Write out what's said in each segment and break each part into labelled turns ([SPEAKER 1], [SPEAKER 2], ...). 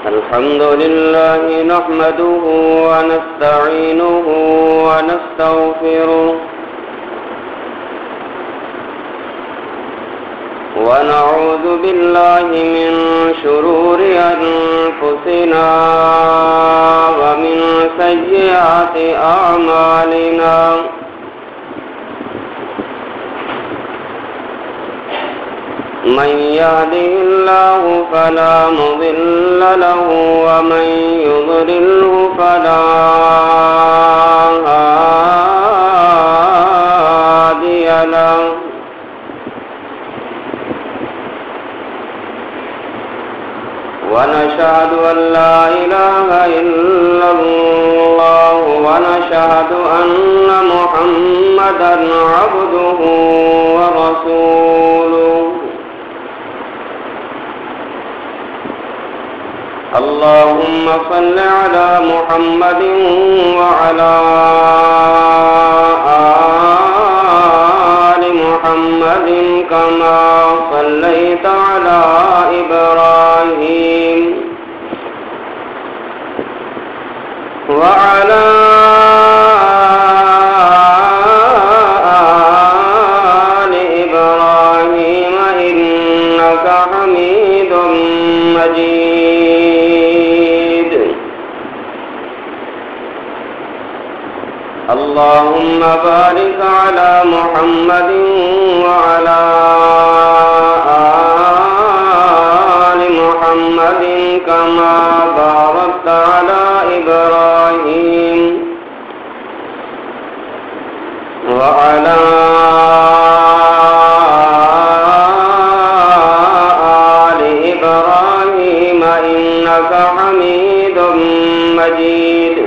[SPEAKER 1] الحمد لله نحمده ونستعينه ونستغفره ونعوذ بالله من شرور أنفسنا ومن سيئات أعمالنا من يهده الله فلا مضل له ومن يضلله فلا هادي له ونشهد أن لا إله إلا الله ونشهد أن محمدا عبده ورسوله اللهم صل على محمد وعلى آل محمد كما صليت على إبراهيم وعلى آل إبراهيم إنك حميد مجيد اللهم بارك على محمد وعلى آل محمد كما باركت على إبراهيم وعلى آل إبراهيم إنك حميد مجيد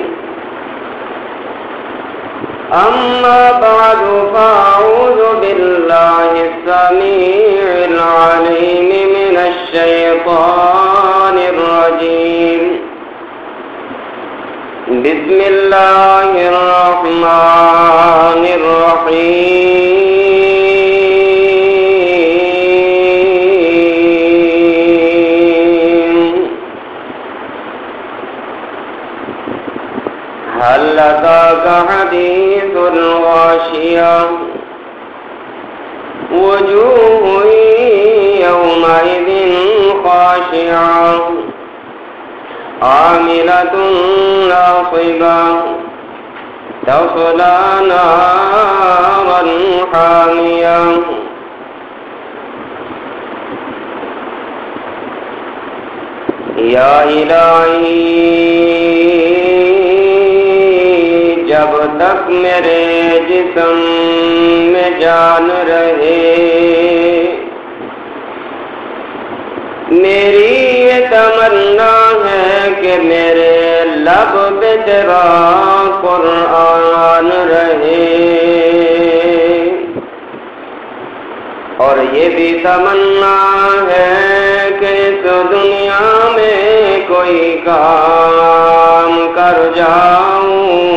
[SPEAKER 1] أما بعد فأعوذ بالله السميع العليم من الشيطان الرجيم بسم الله الرحمن الرحيم هل أتاك حديث الغاشية وجوه يومئذ خاشعة عاملة ناصبة تصلى نارا حامية یا الہی جب تک میرے جسم میں جان رہے میری یہ تمنا ہے کہ میرے لب پہ تیرا قرآن رہے اور یہ بھی تمنا ہے کہ اس دنیا میں کوئی کام کر جاؤں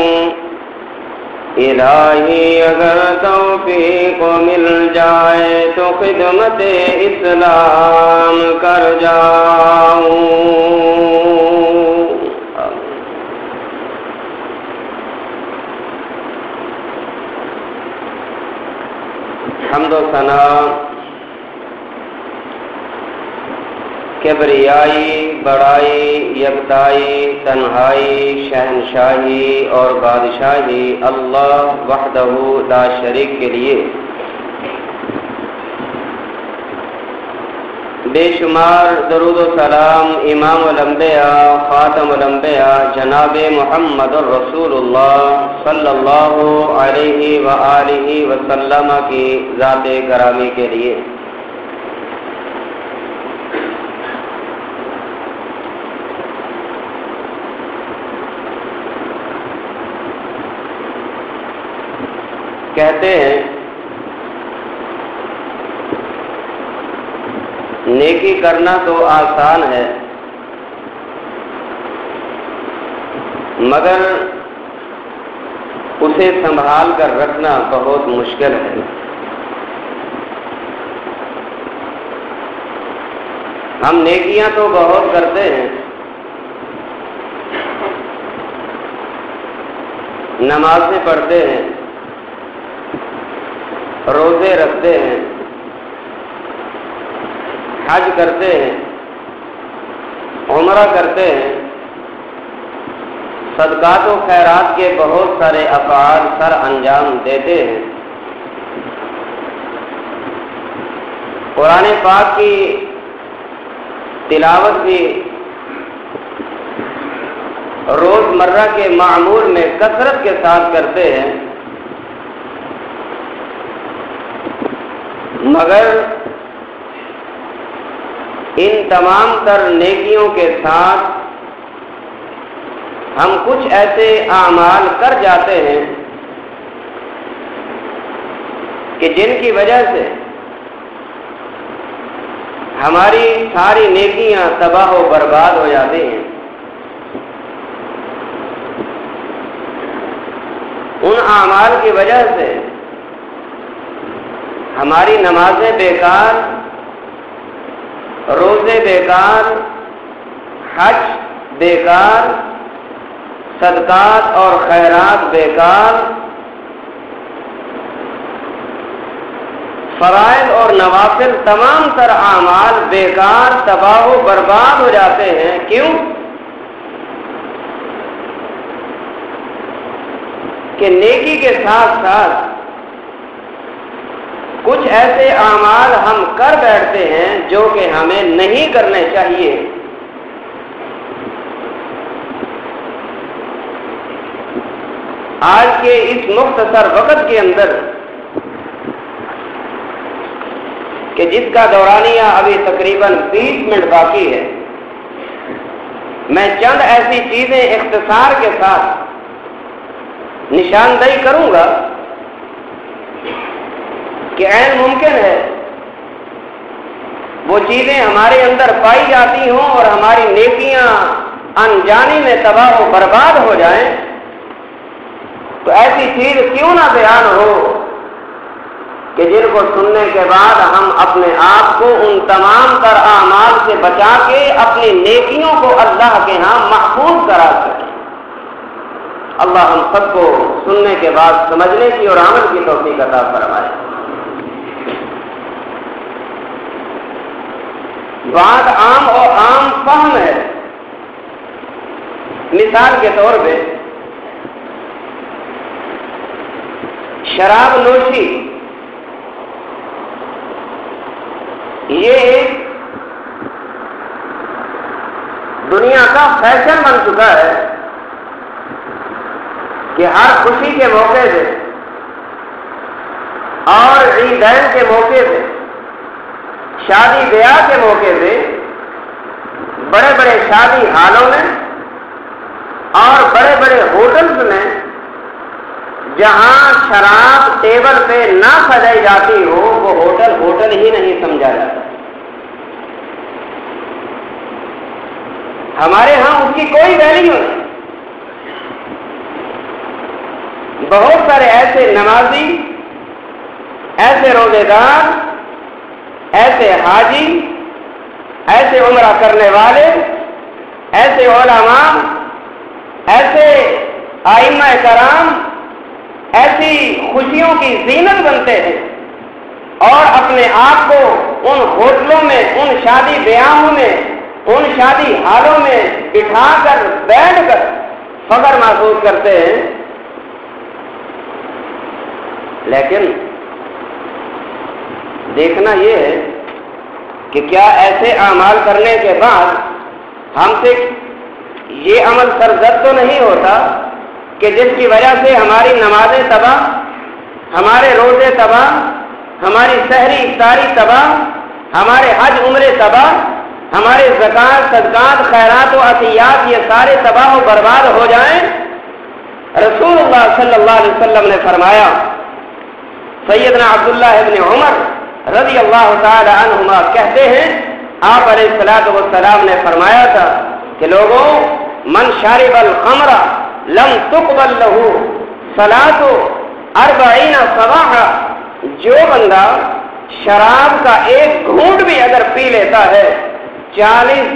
[SPEAKER 1] الہی اگر توفیق مل جائے تو خدمت اسلام کر جاؤں حمد و ثنا کبریائی بڑائی یکتائی تنہائی شہنشاہی اور بادشاہی اللہ وحدہ لا شریک کے لیے بے شمار درود و سلام امام الانبیاء خاتم الانبیاء جناب محمد الرسول اللہ صلی اللہ علیہ وآلہ وسلم کی ذات گرامی کے لیے کہتے ہیں نیکی کرنا تو آسان ہے مگر اسے سنبھال کر رکھنا بہت مشکل ہے ہم نیکیاں تو بہت کرتے ہیں، نمازیں پڑھتے ہیں، روزے رکھتے ہیں، حج کرتے ہیں، عمرہ کرتے ہیں، صدقات و خیرات کے بہت سارے افعال سر انجام دیتے ہیں۔ قرآن پاک کی تلاوت بھی روزمرہ کے معمول میں کثرت کے ساتھ کرتے ہیں، مگر ان تمام تر نیکیوں کے ساتھ ہم کچھ ایسے اعمال کر جاتے ہیں کہ جن کی وجہ سے ہماری ساری نیکیاں تباہ و برباد ہو جاتی ہیں۔ ان اعمال کی وجہ سے ہماری نمازیں بیکار، روزے بیکار، حج بیکار، صدقات اور خیرات بیکار، فرائض اور نوافل تمام تر اعمال بیکار، تباہ و برباد ہو جاتے ہیں۔ کیوں؟ کہ نیکی کے ساتھ ساتھ کچھ ایسے اعمال ہم کر بیٹھتے ہیں جو کہ ہمیں نہیں کرنے چاہیے۔ آج کے اس مختصر وقت کے اندر کہ جس کا دورانیہ ابھی تقریباً 20 منٹ باقی ہے، میں چند ایسی چیزیں اختصار کے ساتھ نشاندہی کروں گا کہ عین ممکن ہے وہ چیزیں ہمارے اندر پائی جاتی ہوں اور ہماری نیکیاں انجانی میں تباہ و برباد ہو جائیں، تو ایسی چیز کیوں نہ بیان ہو کہ جن کو سننے کے بعد ہم اپنے آپ کو ان تمام تر اعمال سے بچا کے اپنی نیکیوں کو اللہ کے ہاں محفوظ کرا سکیں۔ اللہ ہم سب کو سننے کے بعد سمجھنے کی اور عمل کی توفیق عطا فرمائے۔ بات عام اور عام فہم ہے۔ مثال کے طور پہ شراب نوشی یہ ایک دنیا کا فیشن بن چکا ہے کہ ہر خوشی کے موقع پہ اور عیدین کے موقع پہ، شادی بیاہ کے موقع پہ، بڑے بڑے شادی ہالوں میں اور بڑے بڑے ہوٹلز میں جہاں شراب ٹیبل پہ نہ سجائی جاتی ہو وہ ہوٹل ہی نہیں سمجھا جاتا۔ ہمارے ہاں اس کی کوئی ویلیو نہیں۔ بہت سارے ایسے نمازی، ایسے روزے دار، ایسے حاجی، ایسے عمرہ کرنے والے، ایسے علماء، ایسے ائمہ کرام ایسی خوشیوں کی زینت بنتے ہیں اور اپنے آپ کو ان ہوٹلوں میں، ان شادی بیاہوں میں، ان شادی ہالوں میں بٹھا کر بیٹھ کر فخر محسوس کرتے ہیں، لیکن دیکھنا یہ ہے کہ کیا ایسے اعمال کرنے کے بعد ہم سے یہ عمل سرزد تو نہیں ہوتا کہ جس کی وجہ سے ہماری نمازیں تباہ، ہمارے روزے تباہ، ہماری سحری افطاری تباہ، ہمارے حج عمرے تباہ، ہمارے زکات، صدقات، خیرات و عطیات یہ سارے تباہ و برباد ہو جائیں؟ رسول اللہ صلی اللہ علیہ وسلم نے فرمایا، سیدنا عبداللہ ابن عمر رضی اللہ تعالی عنہما کہتے ہیں، آپ علیہ الصلوۃ والسلام نے فرمایا تھا کہ لوگوں، من شارب الخمر لم تقبل له صلاۃ 40 صباحا، جو بندہ شراب کا ایک گھونٹ بھی اگر پی لیتا ہے 40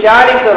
[SPEAKER 1] 40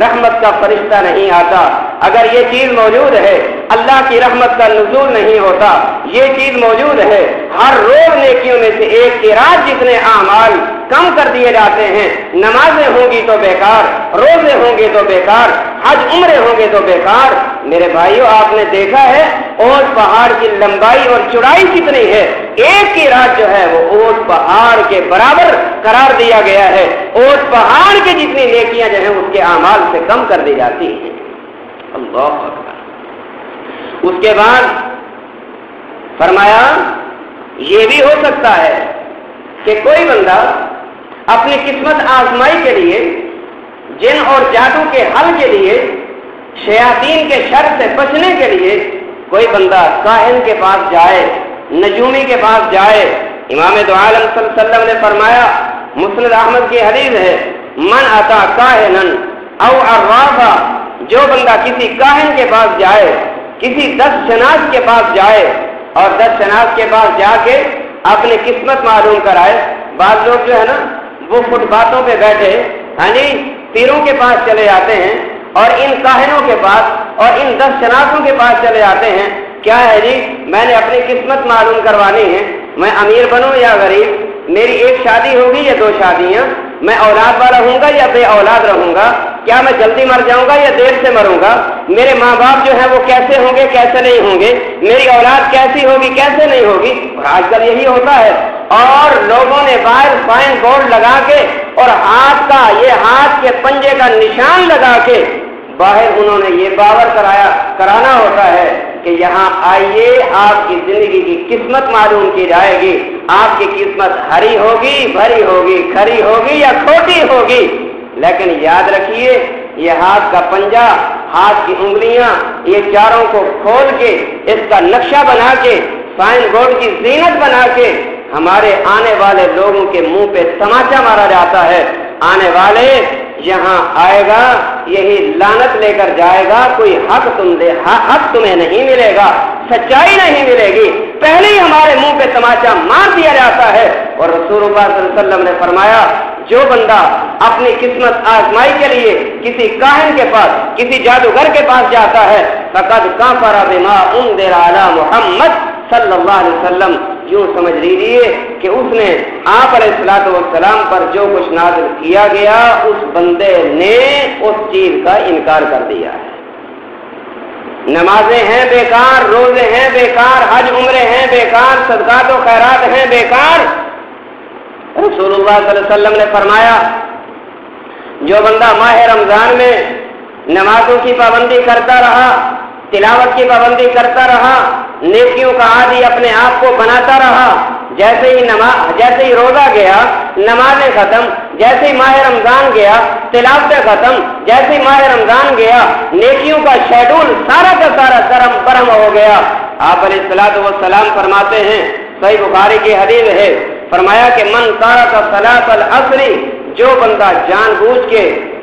[SPEAKER 1] رحمت کا فرشتہ نہیں آتا، اگر یہ چیز موجود ہے اللہ کی رحمت کا نزول نہیں ہوتا، یہ چیز موجود ہے ہر روز نیکیوں میں سے ایک کی رات جتنے اعمال کم کر دیے جاتے ہیں، نمازیں ہوں گی تو بیکار، روزے ہوں گے تو بیکار، حج عمرے ہوں گے تو بیکار۔ میرے بھائیو آپ نے دیکھا ہے اونٹ پہاڑ کی لمبائی اور چوڑائی کتنی ہے، ایک کی رات جو ہے وہ اونٹ پہاڑ کے برابر قرار دیا گیا ہے، اونٹ پہاڑ کے جتنی نیکیاں جو ہیں اس کے اعمال سے کم کر دی جاتی ہیں۔ اللہ اکبر۔ اس کے بعد فرمایا یہ بھی ہو سکتا ہے کہ کوئی بندہ اپنی قسمت آزمائی کے لیے، جن اور جادو کے حل کے لیے، شیاطین کے شر سے بچنے کے لیے کوئی بندہ کاہن کے پاس جائے، نجومی کے پاس جائے۔ امام دو عالم صلی اللہ علیہ وسلم نے فرمایا، مسند احمد کی حدیث ہے، من اتا کاہنا او عرافا، جو بندہ کسی کاہن کے پاس جائے، کسی دس شناس کے پاس جائے اور دس شناس کے پاس جا کے اپنی قسمت معلوم کرائے۔ بعض لوگ جو ہے نا وہ فٹ پاتھوں پہ بیٹھے ہاں جی پیروں کے پاس چلے جاتے ہیں اور ان کاہنوں کے پاس اور ان دس شناسوں کے پاس چلے جاتے ہیں، کیا ہے جی میں نے اپنی قسمت معلوم کروانی ہے، میں امیر بنوں یا غریب، میری ایک شادی ہوگی یا دو شادیاں، میں اولاد والا ہوں گا یا بے اولاد رہوں گا، کیا میں جلدی مر جاؤں گا یا دیر سے مروں گا، میرے ماں باپ جو ہیں وہ کیسے ہوں گے کیسے نہیں ہوں گے، میری اولاد کیسی ہوگی کیسے نہیں ہوگی۔ اور آج کل یہی ہوتا ہے، اور لوگوں نے باہر سائن بورڈ لگا کے اور ہاتھ کے پنجے کا نشان لگا کے باہر انہوں نے یہ باور کرانا ہوتا ہے کہ یہاں آئیے آپ کی زندگی کی قسمت معلوم کی جائے گی، آپ کی قسمت ہری ہوگی، بھری ہوگی، کھری ہوگی یا کھوٹی ہوگی۔ لیکن یاد رکھیے یہ ہاتھ کا پنجہ، ہاتھ کی انگلیاں، یہ چاروں کو کھول کے اس کا نقشہ بنا کے سائن بورڈ کی زینت بنا کے ہمارے آنے والے لوگوں کے منہ پہ تماچا مارا جاتا ہے، آنے والے یہاں آئے گا یہی لعنت لے کر جائے گا، کوئی حق تمہیں نہیں ملے گا، سچائی نہیں ملے گی، پہلے ہی ہمارے منہ پہ تماچا مار دیا جاتا ہے۔ اور رسول اللہ صلی اللہ علیہ وسلم نے فرمایا جو بندہ اپنی قسمت آزمائی کے لیے کسی کاہن کے پاس، کسی جادوگر کے پاس جاتا ہے، فقد کفر بما انزل علی محمد صلی اللہ علیہ وسلم، یوں سمجھ لیجیے کہ اس نے آپ علیہ الصلوۃ والسلام پر جو کچھ نازل کیا گیا اس بندے نے اس چیز کا انکار کر دیا ہے۔ نمازیں ہیں بیکار، روزے ہیں بیکار، حج عمرے ہیں بیکار، صدقات و خیرات ہیں بیکار۔ رسول اللہ صلی اللہ علیہ وسلم نے فرمایا جو بندہ ماہ رمضان میں نمازوں کی پابندی کرتا رہا، تلاوت کی پابندی کرتا رہا، نیکیوں کا عادی اپنے آپ کو بناتا رہا، جیسے ہی روزہ گیا نمازیں ختم، جیسے ہی ماہ رمضان گیا تلاوتیں ختم، جیسے ہی ماہ رمضان گیا نیکیوں کا شیڈول سارا کا سارا کرم برہم ہو گیا۔ آپ علیہ الصلوۃ والسلام فرماتے ہیں، صحیح بخاری کی حدیث ہے، فرمایا کہ من ترک صلاۃ العصر، جو بندہ جان بوجھ کے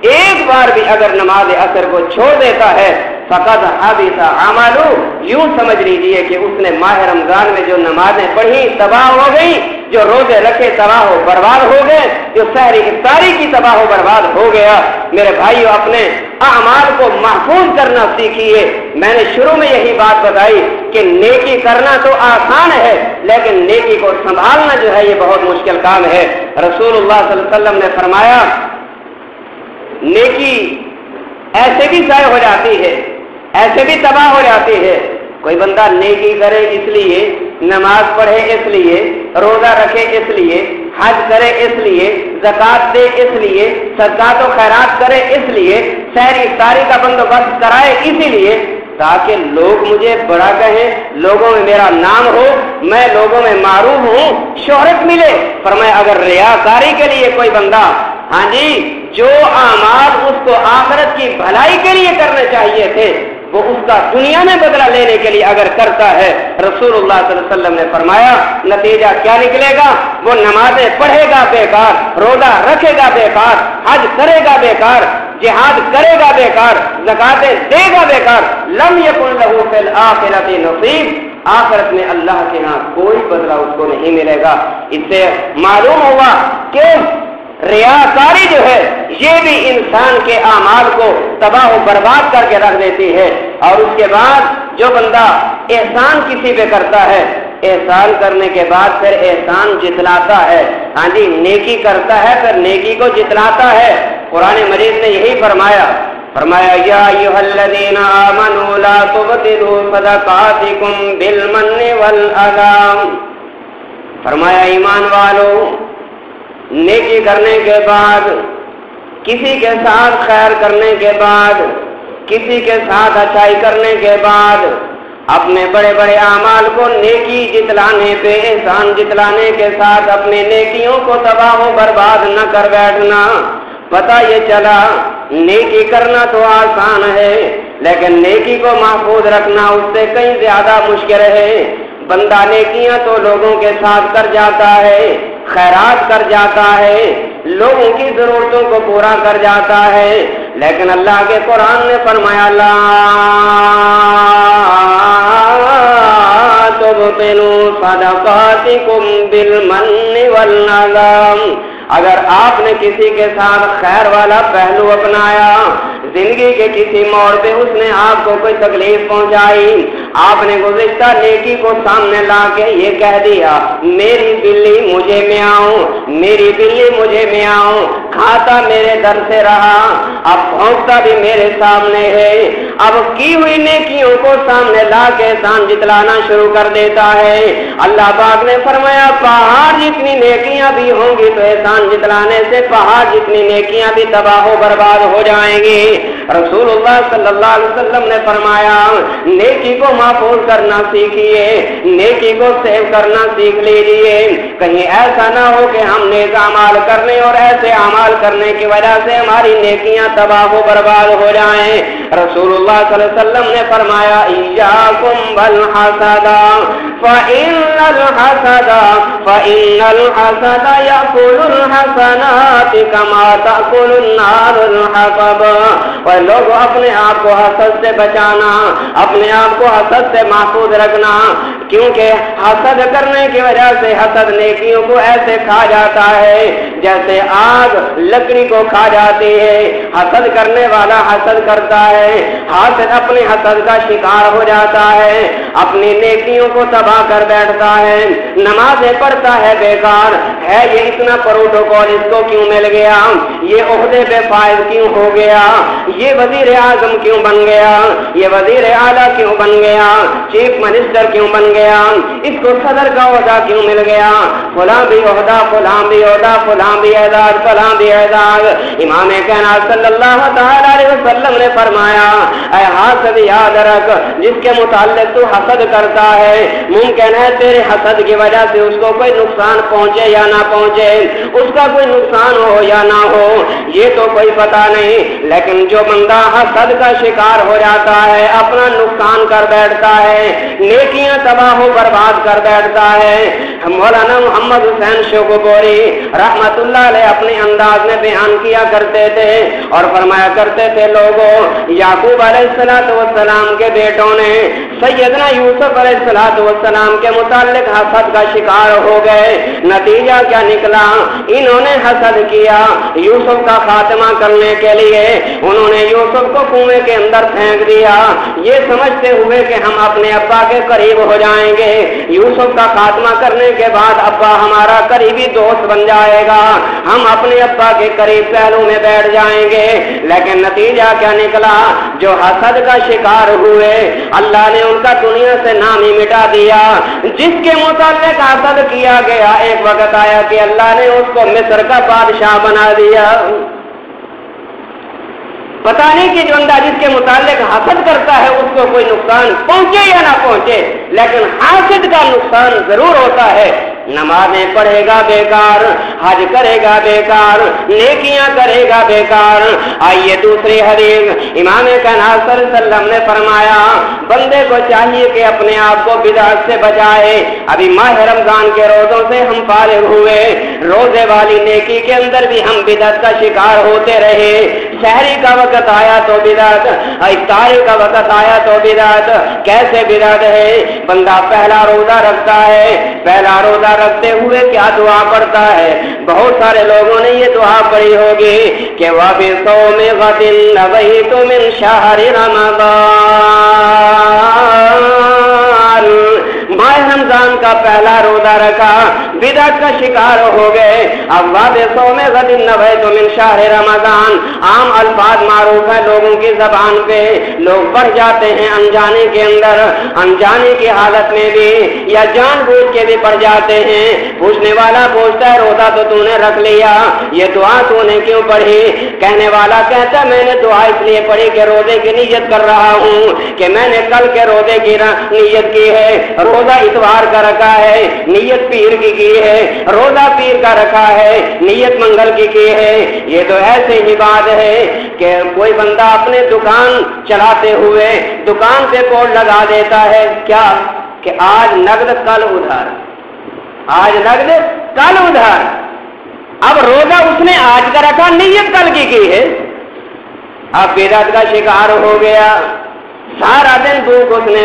[SPEAKER 1] ایک بار بھی اگر نماز عصر کو چھوڑ دیتا ہے فقط حبط عملہ، یوں سمجھ لیجیے کہ اس نے ماہ رمضان میں جو نمازیں پڑھی تباہ ہو گئی، جو روزے رکھے تباہ و برباد ہو گئے، جو سحری افطاری کی تباہ و برباد ہو گیا۔ میرے بھائیو اپنے اعمال کو محفوظ کرنا سیکھیے۔ میں نے شروع میں یہی بات بتائی کہ نیکی کرنا تو آسان ہے لیکن نیکی کو سنبھالنا جو ہے یہ بہت مشکل کام ہے۔ رسول اللہ صلی اللہ علیہ وسلم نے فرمایا نیکی ایسے بھی ضائع ہو جاتی ہے، ایسے بھی تباہ ہو جاتی ہے۔ کوئی بندہ نیکی کرے اس لیے، نماز پڑھے اس لیے، روزہ رکھے اس لیے، حج کرے اس لیے، زکات دے اس لیے، صدقات و خیرات کرے اس لیے، سحری افطاری کا بندوبست کرائے اسی لیے تاکہ لوگ مجھے بڑا کہیں، لوگوں میں میرا نام ہو، میں لوگوں میں معروف ہوں، شہرت ملے۔ فرمایا اگر ریاکاری کے لیے کوئی بندہ ہاں جی جو اعمال اس کو آخرت کی بھلائی کے لیے کرنے چاہیے تھے وہ اس کا دنیا میں بدلہ لینے کے لیے اگر کرتا ہے، رسول اللہ صلی اللہ علیہ وسلم نے فرمایا نتیجہ کیا نکلے گا؟ وہ نمازیں پڑھے گا بیکار، روزہ رکھے گا بیکار، حج کرے گا بیکار، جہاد کرے گا بیکار، زکاتیں دے گا بیکار، لم یکن لہ فی الآخرۃ نصیب، آخرت میں اللہ کے ہاں کوئی بدلہ اس کو نہیں ملے گا۔ اس سے معلوم ہوا کہ ریاکاری جو ہے یہ بھی انسان کے اعمال کو تباہ و برباد کر کے رکھ دیتی ہے۔ اور اس کے بعد جو بندہ احسان کسی پہ کرتا ہے، احسان کرنے کے بعد پھر احسان جتلاتا ہے، ہاں جی، نیکی کرتا ہے پھر نیکی کو جتلاتا ہے۔ قرآن مجید نے یہی فرمایا یا ایھا الذین آمنوا لا تبطلوا صدقاتکم بالمن والاذی، فرمایا ایمان والو، نیکی کرنے کے بعد، کسی کے ساتھ خیر کرنے کے بعد، کسی کے ساتھ اچھائی کرنے کے بعد اپنے بڑے بڑے اعمال کو نیکی جتلانے پہ، احسان جتلانے کے ساتھ اپنے نیکیوں کو تباہ و برباد نہ کر بیٹھنا۔ پتہ یہ چلا نیکی کرنا تو آسان ہے، لیکن نیکی کو محفوظ رکھنا اس سے کہیں زیادہ مشکل ہے۔ بندہ نیکیاں تو لوگوں کے ساتھ کر جاتا ہے، خیرات کر جاتا ہے، لوگوں کی ضرورتوں کو پورا کر جاتا ہے، لیکن اللہ کے قرآن نے فرمایا لا تبطلوا صدقاتکم بالمن والاذی، اگر آپ نے کسی کے ساتھ خیر والا پہلو اپنایا، زندگی کے کسی موڑ پہ اس نے آپ کو کوئی تکلیف پہنچائی، آپ نے گزشتہ نیکی کو سامنے لا کے یہ کہہ دیا میری بلی مجھے میں آؤں، میری بلی مجھے میں آؤں، کھاتا میرے در سے رہا، اب پھونکتا بھی میرے سامنے ہے، اب کی ہوئی نیکیوں کو سامنے لا کے احسان جتلانا شروع کر دیتا ہے۔ اللہ پاک نے فرمایا پہاڑ جتنی نیکیاں بھی ہوں گی تو احسان جتلانے سے پہاڑ جتنی نیکیاں بھی تباہ و برباد ہو جائیں گی۔ رسول اللہ صلی اللہ علیہ وسلم نے فرمایا نیکی کو محفوظ کرنا سیکھیے، نیکی کو سیو کرنا سیکھ لیجیے، کہیں ایسا نہ ہو کہ ہم نیک اعمال کرنے اور ایسے اعمال کرنے کی وجہ سے ہماری نیکیاں تباہ و برباد ہو جائیں۔ رسول اللہ صلی اللہ علیہ وسلم نے فرمایا ایاکم بالحسد فإن الحسد یأکل الحسنات کما تأکل النار الحطب۔ اور لوگ اپنے آپ کو حسد سے بچانا، اپنے آپ کو حسد سے محفوظ رکھنا، کیونکہ حسد کرنے کی وجہ سے حسد نیکیوں کو ایسے کھا جاتا ہے جیسے آگ لکڑی کو کھا جاتی ہے۔ حسد کرنے والا حسد کرتا ہے، حاسد اپنے حسد کا شکار ہو جاتا ہے، اپنی نیکیوں کو تباہ کر بیٹھتا ہے، نمازیں پڑھتا ہے بیکار ہے، یہ اتنا پروٹوکول اس کو کیوں مل گیا، یہ عہدے پہ فائز کیوں ہو گیا، یہ وزیر اعظم کیوں بن گیا، یہ وزیر اعلیٰ کیوں بن گیا، چیف منسٹر کیوں بن گیا، اس کو صدر کا عہدہ کیوں مل گیا، فلاں بھی عہدہ، فلاں بھی عہدہ، فلاں بھی اعزاز، فلاں بھی اعزاز۔ امام کائنات صلی اللہ تعالی علیہ وسلم نے فرمایا اے حاسد یاد رکھ، جس کے متعلق تو حسد کرتا ہے ممکن ہے تیرے حسد کی وجہ سے اس کو کوئی نقصان پہنچے یا نہ پہنچے، اس کا کوئی نقصان ہو یا نہ ہو یہ تو کوئی پتہ نہیں، لیکن جو بندہ حسد کا شکار ہو جاتا ہے، اپنا نقصان کر بیٹھتا ہے، نیکیاں تباہ و برباد کر بیٹھتا ہے۔ مولانا محمد حسین شوقبوری رحمت اللہ علیہ اپنے انداز میں بیان کیا کرتے تھے اور فرمایا کرتے تھے لوگوں، یعقوب علیہ السلام کے بیٹوں نے سیدنا یوسف علیہ السلام کے متعلق حسد کا شکار ہو گئے، نتیجہ کیا نکلا، انہوں نے حسد کیا یوسف کا خاتمہ کرنے کے لیے، انہوں نے یوسف کو کنویں کے اندر پھینک دیا، یہ سمجھتے ہوئے کہ ہم اپنے ابا کے قریب ہو جائیں گے، یوسف کا خاتمہ کرنے کے بعد ابا ہمارا قریبی دوست بن جائے گا، ہم اپنے ابا کے قریب پہلو میں بیٹھ جائیں گے، لیکن نتیجہ کیا نکلا، جو حسد کا شکار ہوئے اللہ نے ان کا دنیا سے نام ہی مٹا دیا۔ جس کے متعلق حسد کیا گیا ایک وقت آیا کہ اللہ نے اس کو مصر کا بادشاہ بنا دیا۔ پتہ نہیں کہ جو بندہ جس کے متعلق حسد کرتا ہے اس کو کوئی نقصان پہنچے یا نہ پہنچے، لیکن حاسد کا نقصان ضرور ہوتا ہے۔ نمازیں پڑھے گا بیکار، حج کرے گا بیکار، نیکیاں کرے گا بیکار۔ آئیے دوسری حدیث، امام کائنات صلی اللہ علیہ وسلم نے فرمایا بندے کو چاہیے کہ اپنے آپ کو بدعت سے بچائے۔ ابھی ماہ رمضان کے روزوں سے ہم فارغ ہوئے، روزے والی نیکی کے اندر بھی ہم بدعت کا شکار ہوتے رہے، شہری کا وقت آیا تو بدعت، افطاری کا وقت آیا تو بدعت۔ کیسے بدعت ہے، بندہ پہلا روزہ رکھتا ہے، پہلا روزہ رکھتے ہوئے کیا دعا پڑھتا ہے، بہت سارے لوگوں نے یہ دعا پڑھی ہوگی کہ وَبِصَوْمِ غَدٍ نَوَيْتُ مِنْ شَهْرِ رَمَضَانَ، ماہ رمضان کا پہلا روزہ رکھا، بدعت کا شکار ہو گئے۔ اب وَبِصَوْمِ غَدٍ نَوَيْتُ مِنْ شَهْرِ رَمَضَانَ عام الفاظ معروف ہے لوگوں کی زبان پہ، لوگ پڑھ جاتے ہیں انجانے کے اندر، انجانے کی حالت میں بھی یا جان بوجھ کے بھی پڑھ جاتے ہیں۔ پوچھنے والا پوچھتا ہے روزہ تو نے رکھ لیا، یہ دعا تو نے کیوں پڑھی؟ کہنے والا کہتا ہے میں نے دعا اس لیے پڑھی کہ روزے کی نیت کر رہا ہوں کہ میں نے کل کے روزے کی نیت کی ہے، روزہ اتوار کا رکھا ہے، نیت پیر کی ہے، روزہ پیر کا رکھا ہے، نیت منگل کی ہے۔ یہ تو ایسے ہی بات ہے کہ کوئی بندہ اپنے دکان چلاتے ہوئے دکان پہ بورڈ لگا دیتا ہے کیا کہ آج نقد کل ادھار، آج نقد کل ادھار۔ اب روزہ اس نے آج کا رکھا، نیت کل کی ہے، اب بدعت کا شکار ہو گیا۔ سارا دن بھوک اس نے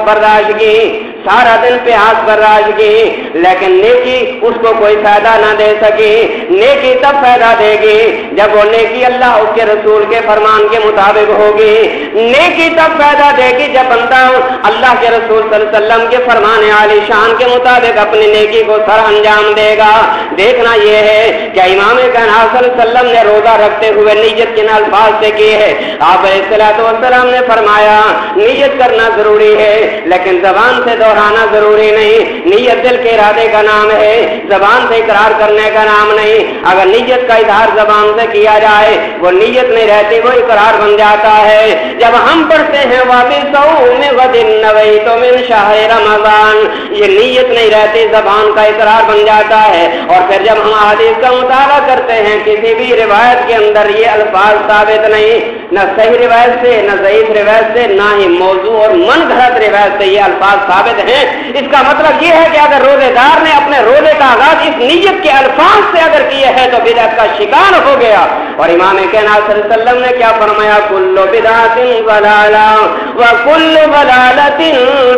[SPEAKER 1] برداشت کی، سارا دن پیاس برداشت کی، لیکن نیکی اس کو کوئی فائدہ نہ دے سکی۔ نیکی تب فائدہ دے گی جب وہ نیکی اللہ اس کے رسول کے فرمان کے مطابق ہوگی۔ نیکی تب فائدہ دے گی جب بندہ اللہ کے رسول صلی اللہ علیہ وسلم کے فرمان عالی شان کے مطابق اپنی نیکی کو سر انجام دے گا۔ دیکھنا یہ ہے کہ امام کائنات صلی اللہ علیہ وسلم نے روزہ رکھتے ہوئے نیت کن الفاظ سے کی ہے؟ آپ علیہ السلام نے فرمایا نیت کرنا ضروری ہے لیکن زبان سے دہرانا ضروری نہیں۔ نیت دل کے ارادے کا نام ہے، زبان سے اقرار کرنے کا نام نہیں۔ اگر نیت کا اظہار زبان سے کیا جائے وہ نیت نہیں رہتی، وہ اقرار بن جاتا ہے۔ جب ہم پڑھتے ہیں وَبِصَوْمِ غَدٍ نَوَيْتُ مِنْ شَهْرِ رَمَضَانَ، یہ نیت نہیں رہتی، زبان کا اقرار بن جاتا ہے۔ اور پھر جب ہم حدیث کا مطالعہ کرتے ہیں کسی بھی روایت کے اندر یہ الفاظ ثابت نہیں، نہ صحیح روایت سے نہ ضعیف روایت سے، نہ ہی موضوع اور من گھڑت روایت سے یہ الفاظ ثابت ہیں۔ اس کا مطلب یہ ہے کہ اگر روزے دار نے اپنے روزے کا آغاز اس نیت کے الفاظ سے اگر کیے ہے تو بدعت کا شکار ہو گیا۔ اور امام کائنات صلی اللہ علیہ وسلم نے کیا فرمایا؟ کل بدعت ضلالہ وکل ضلالۃ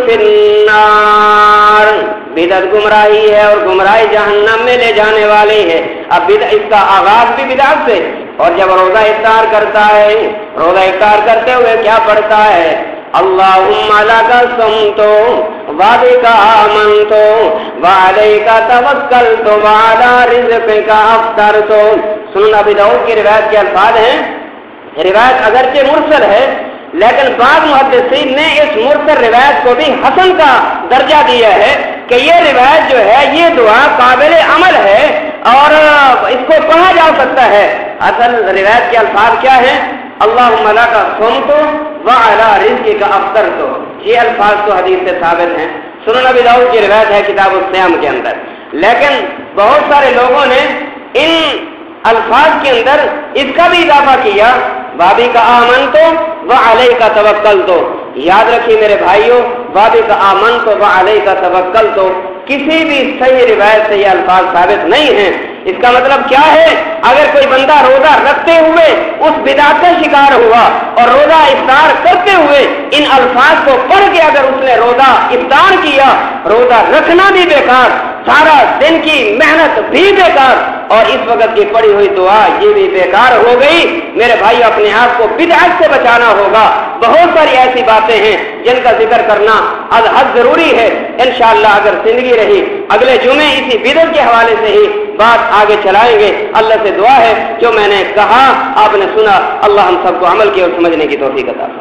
[SPEAKER 1] فی النار، بدعت گمراہی ہے اور گمراہی جہنم میں لے جانے والی ہے۔ اب اس کا آغاز بھی بدعت سے، اور جب روزہ افطار کرتا ہے، روزہ افطار کرتے ہوئے کیا پڑھتا ہے؟ اللہم لک صمت وبک آمنت وعلیک توکلت وعلی رزقک افطرت۔ سنن ابی داؤد کی روایت کے الفاظ ہیں، روایت اگرچہ مرسل ہے لیکن بعض محدثین نے اس مرسل روایت کو بھی حسن کا درجہ دیا ہے کہ یہ روایت جو ہے یہ دعا قابل عمل ہے اور اس کو پڑھا جا سکتا ہے۔ اصل روایت کے الفاظ کیا ہیں؟ اللہم لک صمت وعلی رزقک افطرت، یہ الفاظ تو حدیث سے ثابت ہیں، سنن ابی داؤد کی روایت ہے کتاب الصیام کے اندر۔ لیکن بہت سارے لوگوں نے ان الفاظ کے اندر اس کا بھی اضافہ کیا، وبک آمنت وعلیک توکلت۔ یاد رکھیے میرے بھائیوں، وبک آمنت وعلیک توکلت کسی بھی صحیح روایت سے یہ الفاظ ثابت نہیں ہیں۔ اس کا مطلب کیا ہے؟ اگر کوئی بندہ روزہ رکھتے ہوئے اس بدعت کا شکار ہوا اور روزہ افطار کرتے ہوئے ان الفاظ کو پڑھ کے اگر اس نے روزہ افطار کیا، روزہ رکھنا بھی بیکار، سارا دن کی محنت بھی بیکار، اور اس وقت کی پڑھی ہوئی دعا یہ بھی بیکار ہو گئی۔ میرے بھائی اپنے آپ کو بدعت سے بچانا ہوگا۔ بہت ساری ایسی باتیں ہیں جن کا ذکر کرنا از حد ضروری ہے۔ انشاءاللہ اگر زندگی رہی اگلے جمعے اسی بدعت کے حوالے سے ہی بات آگے چلائیں گے۔ اللہ سے دعا ہے جو میں نے کہا آپ نے سنا، اللہ ہم سب کو عمل کی اور سمجھنے کی توفیق عطا فرمائے۔